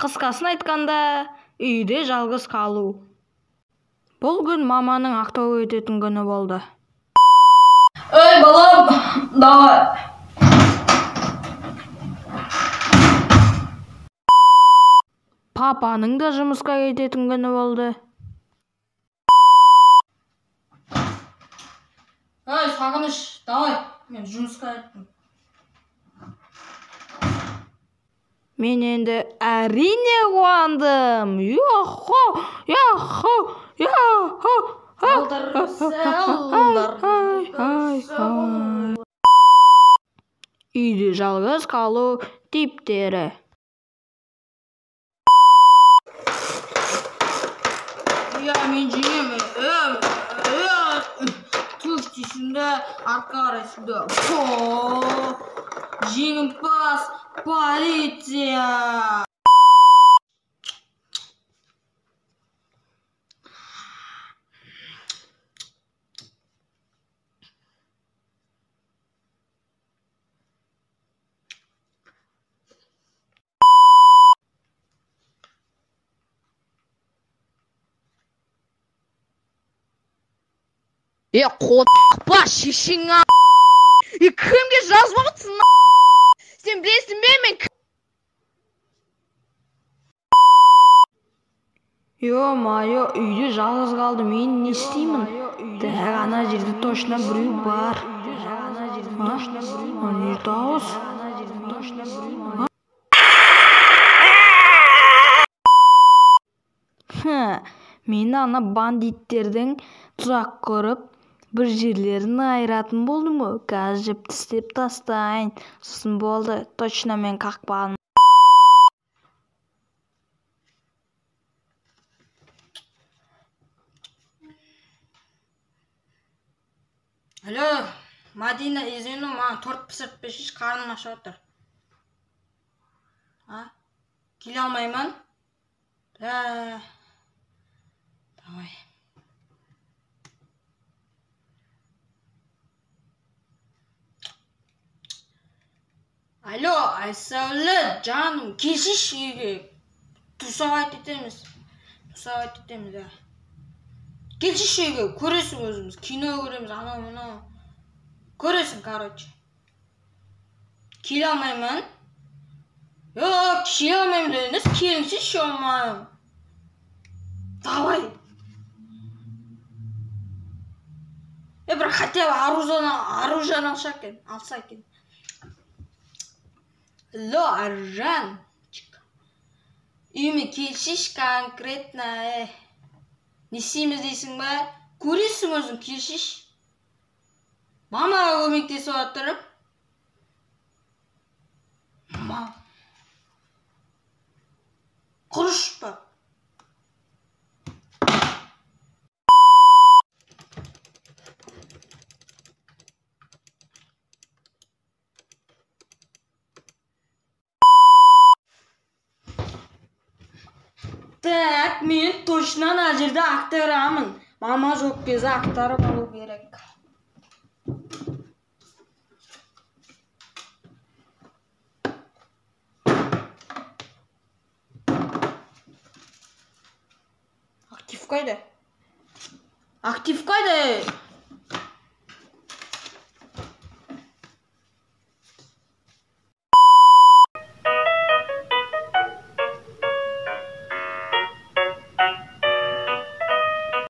Кыскасын айтканда, үйдө жалгыз калуу. Бул күн маманын актоо өтөтүн күнү болду. Эй, балам, давай. Папанын да жумуска кететин күнү болду. Эй, Сагыныч, давай. Мен жумуска кеттим. Мен энди әрине кубандым. Йохо, йохо, йохо. Үйдө жалгыз калуу типтери. Мен жеңем. Туф тишинде артка карай сюда. Жеңимпаз полиция. Қотпа шешеңа. Кімге жазып отсың? Сен білесің бе мен? Ё-моё, үйдө жалгыз калдым. Мен не істеймін? Так, ана жерде точно бирөө бар. Нерде ауыз? Мен ана бандиттердин тузак көрүп, бир жерлерин айыратын болдум. Газ жеп тістеп тастайын. Сосын болды, точно мен какпадым. Алло, Мадина, извини, маған торт пісіріп берші, қарным ашып отыр. Келе алмаймын? Давай. Алло, Айсәуле, жаным, келшіш үйге. Тусабайт етеміз. Келшіш үйге, көресің өзіміз, кино көреміз, анау-мынау. Көресің, короче. Келе алмаймын? Yok, келе алмаймын дедіңіз, келіңші шомайым. Давай. Бір хотя бы оружие алса екен. Алло, Аржан. Үйіме келшіш конкретно. Не істейміз дейсің ба? Көресің өзің, келшіш. Мамаға көмектесіп отырып. Құрыш па? Так, мен точно ана жерде акторамын. Мама жоқ кезде актор болу керек. Актив қайда?